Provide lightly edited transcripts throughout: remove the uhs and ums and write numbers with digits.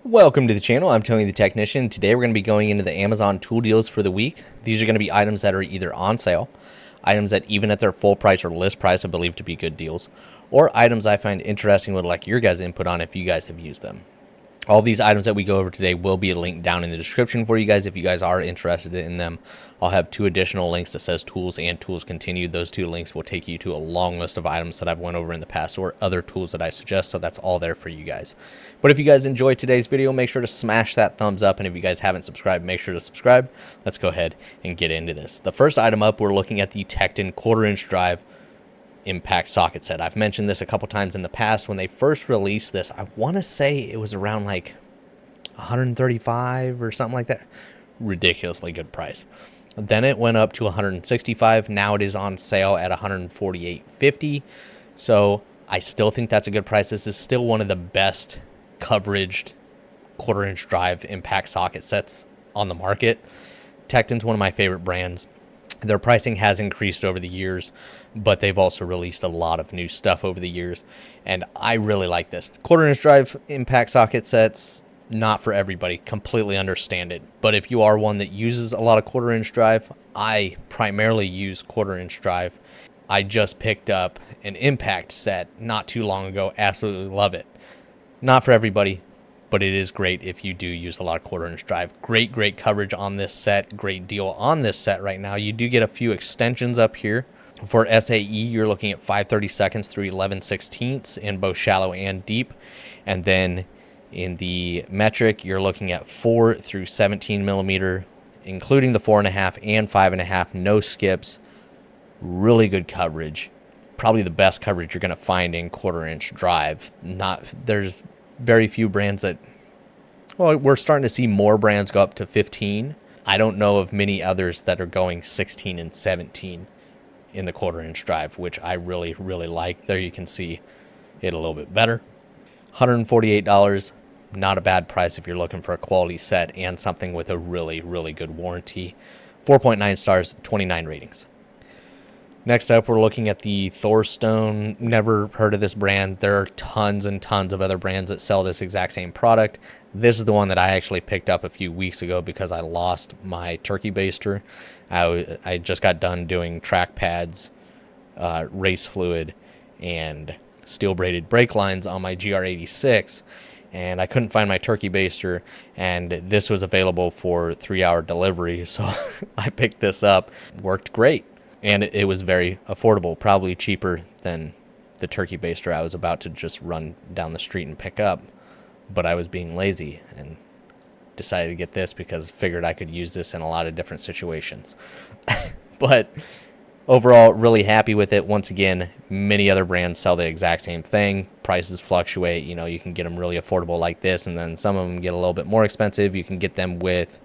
Welcome to the channel. I'm Tony the Technician. Today we're going to be going into the Amazon tool deals for the week. These are going to be items that are either on sale, items that even at their full price or list price I believe to be good deals, or items I find interesting would like your guys' input on if you guys have used them. All these items that we go over today will be linked down in the description for you guys if you guys are interested in them. I'll have two additional links that says tools and tools continued. Those two links will take you to a long list of items that I've went over in the past or other tools that I suggest, so that's all there for you guys. But if you guys enjoyed today's video, make sure to smash that thumbs up, and if you guys haven't subscribed, make sure to subscribe. Let's go ahead and get into this. The first item up, we're looking at the Tekton 1/4-inch drive impact socket set. I've mentioned this a couple times in the past. When they first released this, I want to say it was around like 135 or something like that. Ridiculously good price. Then it went up to 165. Now it is on sale at 148.50. So I still think that's a good price. This is still one of the best coveraged 1/4-inch drive impact socket sets on the market. Tekton's one of my favorite brands. Their pricing has increased over the years, but they've also released a lot of new stuff over the years, and I really like this. 1/4-inch drive impact socket sets, not for everybody, completely understand it. But if you are one that uses a lot of 1/4-inch drive, I primarily use 1/4-inch drive. I just picked up an impact set not too long ago. Absolutely love it. Not for everybody, but it is great if you do use a lot of 1/4-inch drive. Great coverage on this set. Great deal on this set right now. You do get a few extensions up here. For SAE, you're looking at 5/32 through 11/16 in both shallow and deep. And then in the metric, you're looking at 4 through 17 millimeter, including the 4.5 and 5.5. No skips. Really good coverage. Probably the best coverage you're going to find in 1/4-inch drive. There's very few brands that, well, we're starting to see more brands go up to 15. I don't know of many others that are going 16 and 17 in the 1/4-inch drive, which I really like. There you can see it a little bit better. $148, not a bad price if you're looking for a quality set and something with a really good warranty. 4.9 stars, 29 ratings. Next up, we're looking at the Thorstone. Never heard of this brand. There are tons and tons of other brands that sell this exact same product. This is the one that I actually picked up a few weeks ago because I lost my turkey baster. I just got done doing track pads, race fluid, and steel braided brake lines on my GR86, and I couldn't find my turkey baster, and this was available for 3-hour delivery, so I picked this up. Worked great. And it was very affordable, probably cheaper than the turkey baster I was about to just run down the street and pick up. But I was being lazy and decided to get this because I figured I could use this in a lot of different situations. But overall, really happy with it. Once again, many other brands sell the exact same thing. Prices fluctuate. You know, you can get them really affordable like this, and then some of them get a little bit more expensive. You can get them with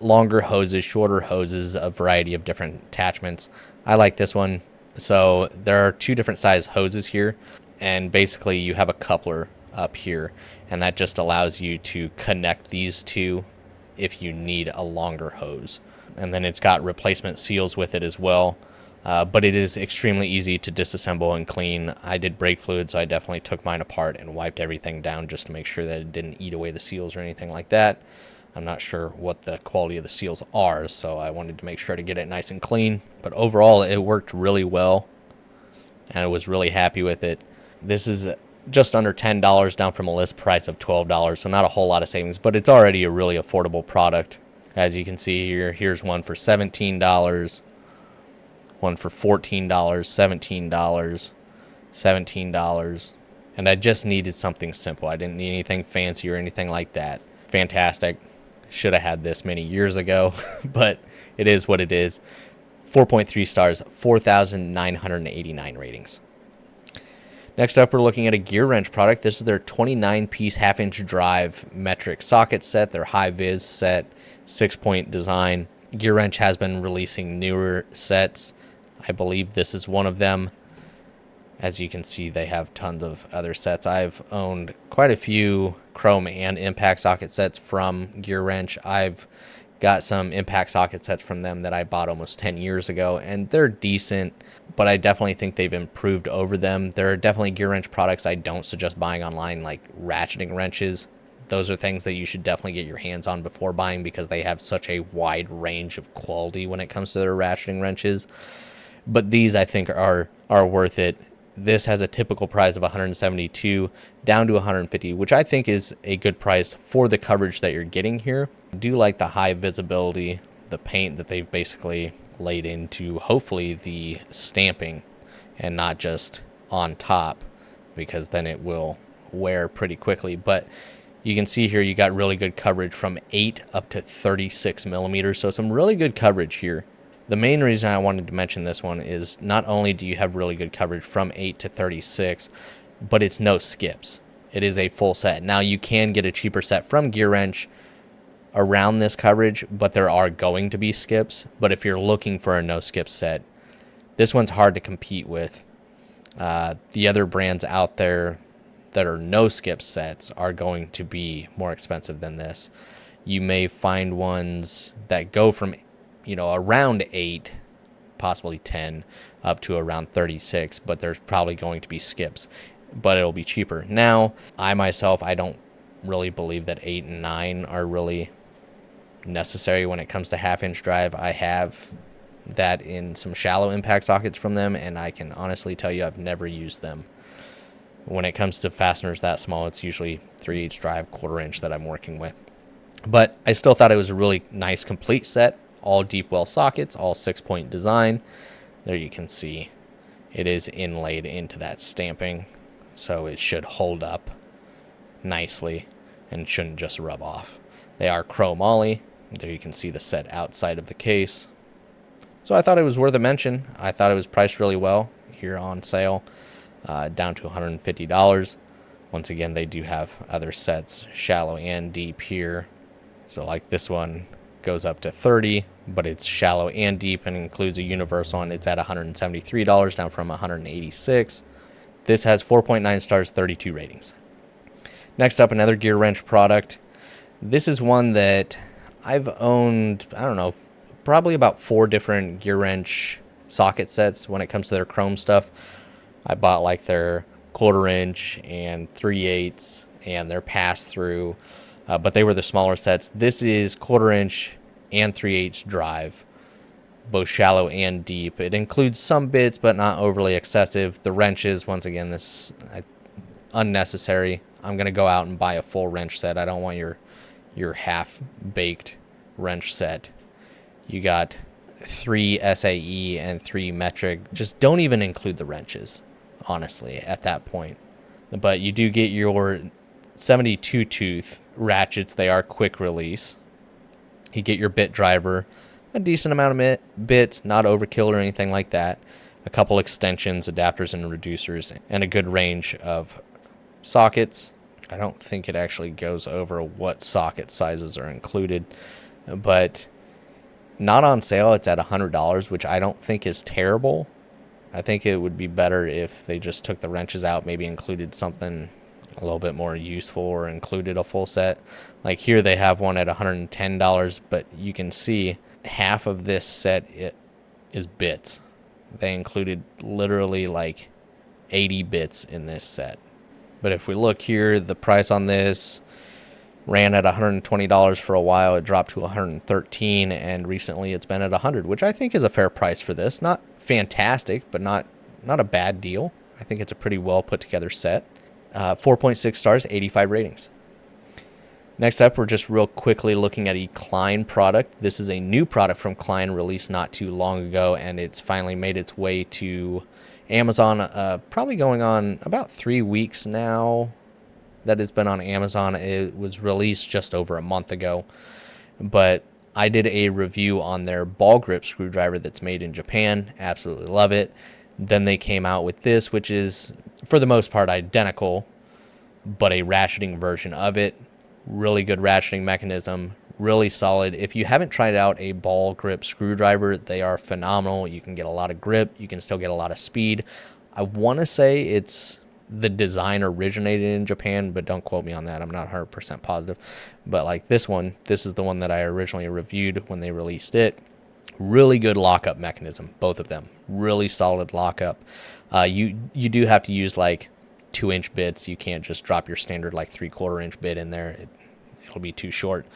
longer hoses, shorter hoses, a variety of different attachments. I like this one. So there are two different size hoses here, and basically you have a coupler up here, and that just allows you to connect these two if you need a longer hose. And then it's got replacement seals with it as well, but it is extremely easy to disassemble and clean. I did brake fluid, so I definitely took mine apart and wiped everything down just to make sure that it didn't eat away the seals or anything like that. I'm not sure what the quality of the seals are, so I wanted to make sure to get it nice and clean. But overall, it worked really well, and I was really happy with it. This is just under $10, down from a list price of $12, so not a whole lot of savings, but it's already a really affordable product. As you can see here, here's one for $17, one for $14, $17, $17, and I just needed something simple. I didn't need anything fancy or anything like that. Fantastic. Should have had this many years ago, but it is what it is. 4.3 stars, 4,989 ratings. Next up, we're looking at a Gearwrench product. This is their 29-piece half-inch drive metric socket set, their high-vis set, 6-point design. Gearwrench has been releasing newer sets. I believe this is one of them. As you can see, they have tons of other sets. I've owned quite a few chrome and impact socket sets from Gearwrench. I've got some impact socket sets from them that I bought almost 10 years ago, and they're decent, but I definitely think they've improved over them. There are definitely Gearwrench products I don't suggest buying online, like ratcheting wrenches. those are things that you should definitely get your hands on before buying, because they have such a wide range of quality when it comes to their ratcheting wrenches. But these, I think, are worth it. This has a typical price of 172 down to 150, which I think is a good price for the coverage that you're getting here. I do like the high visibility, the paint that they've basically laid into, hopefully, the stamping and not just on top, because then it will wear pretty quickly. But you can see here you got really good coverage from 8 up to 36 millimeters, so some really good coverage here. The main reason I wanted to mention this one is not only do you have really good coverage from 8 to 36, but it's no skips. It is a full set. Now, you can get a cheaper set from Gearwrench around this coverage, but there are going to be skips. But if you're looking for a no skip set, this one's hard to compete with. The other brands out there that are no skip sets are going to be more expensive than this. You may find ones that go from, around 8, possibly 10, up to around 36, but there's probably going to be skips, but it'll be cheaper. Now, I don't really believe that 8 and 9 are really necessary when it comes to half-inch drive. I have that in some shallow impact sockets from them, and I can honestly tell you I've never used them. When it comes to fasteners that small, it's usually 3/8 drive, 1/4 inch that I'm working with. But I still thought it was a really nice complete set. All deep well sockets, all 6-point design. There you can see it is inlaid into that stamping, so it should hold up nicely and shouldn't just rub off. They are chrome ollie. There you can see the set outside of the case. So I thought it was worth a mention. I thought it was priced really well here on sale, down to $150. Once again, they do have other sets, shallow and deep here. So like this one goes up to 30, but it's shallow and deep and includes a universal, and it's at $173, down from $186. This has 4.9 stars, 32 ratings. Next up, another Gearwrench product. This is one that I've owned, I don't know, probably about 4 different Gearwrench socket sets when it comes to their chrome stuff. I bought like their 1/4 inch and 3/8 and their pass-through, but they were the smaller sets. This is 1/4 inch and 3/8 drive, both shallow and deep. It includes some bits, but not overly excessive. The wrenches, once again, this unnecessary. I'm going to go out and buy a full wrench set. I don't want your half-baked wrench set. You got 3 SAE and 3 metric. Just don't even include the wrenches, honestly, at that point. But you do get your 72 tooth ratchets. They are quick release. You get your bit driver, a decent amount of bits, not overkill or anything like that. A couple extensions, adapters, and reducers, and a good range of sockets. I don't think it actually goes over what socket sizes are included, but not on sale. It's at $100, which I don't think is terrible. I think it would be better if they just took the wrenches out, maybe included something a little bit more useful, or included a full set. Like here they have one at $110, but you can see half of this set is bits. They included literally like 80 bits in this set. But if we look here, the price on this ran at $120 for a while. It dropped to $113, and recently it's been at $100, which I think is a fair price for this. Not fantastic, but not a bad deal. I think it's a pretty well put together set. 4.6 stars, 85 ratings. Next up, we're just real quickly looking at a Klein product. This is a new product from Klein, released not too long ago, and it's finally made its way to Amazon, probably going on about 3 weeks now that it's been on Amazon. It was released just over a month ago, but I did a review on their ball grip screwdriver that's made in Japan. Absolutely love it. Then they came out with this, which is for the most part identical, but a ratcheting version of it. Really good ratcheting mechanism, really solid. If you haven't tried out a ball grip screwdriver, they are phenomenal. You can get a lot of grip, you can still get a lot of speed. I want to say it's the design originated in Japan, but don't quote me on that. I'm not 100% positive. But like this one, this is the one that I originally reviewed when they released it. Really good lockup mechanism, both of them. Really solid lockup. You do have to use like 2-inch bits. You can't just drop your standard like 3/4 inch bit in there. it'll be too short.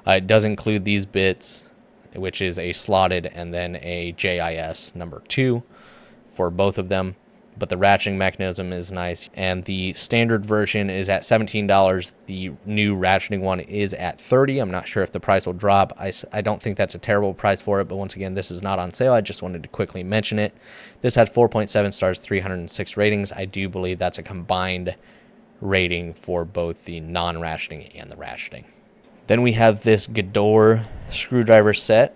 It does include these bits, which is a slotted and then a JIS number 2 for both of them. But the ratcheting mechanism is nice, and the standard version is at $17. The new ratcheting one is at $30. I'm not sure if the price will drop. I don't think that's a terrible price for it, but once again, this is not on sale. I just wanted to quickly mention it. This had 4.7 stars, 306 ratings. I do believe that's a combined rating for both the non-ratcheting and the ratcheting. Then we have this Gedore screwdriver set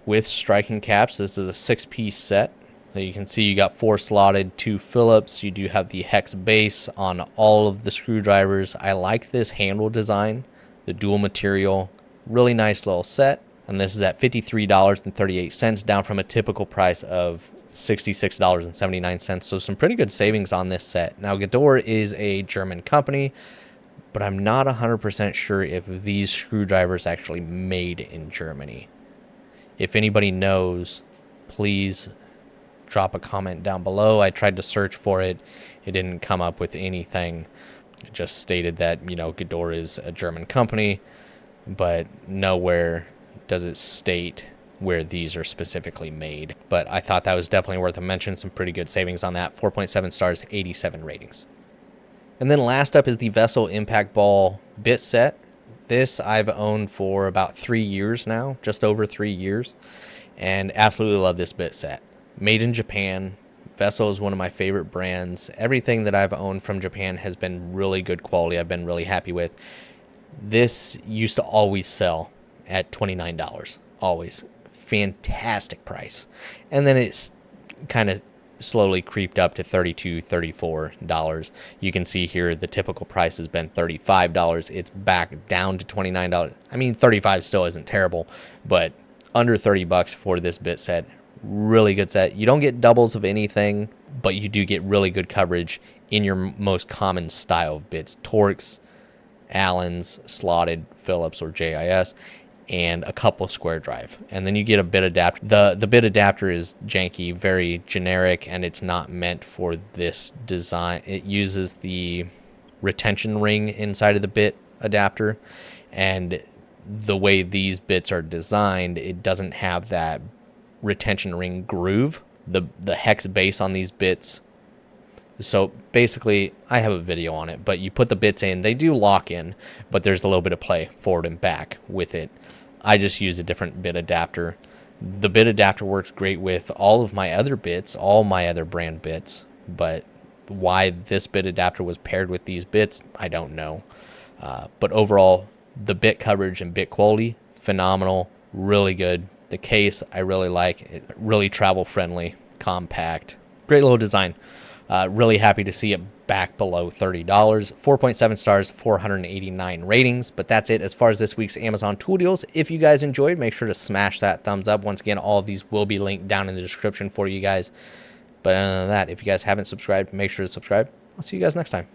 with striking caps. This is a 6-piece set. So you can see you got 4 slotted, 2 Phillips. You do have the hex base on all of the screwdrivers. I like this handle design, the dual material, really nice little set. And this is at $53.38, down from a typical price of $66.79. So some pretty good savings on this set. Now, Gedore is a German company, but I'm not 100% sure if these screwdrivers actually made in Germany. If anybody knows, please drop a comment down below. I tried to search for it. It didn't come up with anything. It just stated that, you know, Gedore is a German company, but nowhere does it state where these are specifically made. But I thought that was definitely worth a mention. Some pretty good savings on that. 4.7 stars, 87 ratings. And then last up is the Vessel Impact Ball bit set. This I've owned for about 3 years now, just over 3 years, and absolutely love this bit set. Made in Japan. Vessel is one of my favorite brands. Everything that I've owned from Japan has been really good quality. I've been really happy with. This used to always sell at $29. Always. Fantastic price. And then it's kind of slowly creeped up to $32, $34. You can see here the typical price has been $35. It's back down to $29. I mean, $35 still isn't terrible, but under $30 for this bit set. Really good set. You don't get doubles of anything, but you do get really good coverage in your most common style of bits. Torx, Allens, slotted, Phillips, or JIS, and a couple square drive. And then you get a bit adapter. The bit adapter is janky, very generic, and it's not meant for this design. It uses the retention ring inside of the bit adapter, and the way these bits are designed, it doesn't have that retention ring groove, the hex base on these bits. So basically, I have a video on it, but you put the bits in, they do lock in, but there's a little bit of play forward and back with it. I just use a different bit adapter. The bit adapter works great with all of my other bits, all my other brand bits, but why this bit adapter was paired with these bits, I don't know. But overall, the bit coverage and bit quality, phenomenal, really good. The case I really like, it really travel friendly, compact, great little design. Really happy to see it back below $30. 4.7 stars, 489 ratings. But that's it as far as this week's Amazon tool deals. If you guys enjoyed, make sure to smash that thumbs up. Once again, all of these will be linked down in the description for you guys. But other than that, if you guys haven't subscribed, make sure to subscribe. I'll see you guys next time.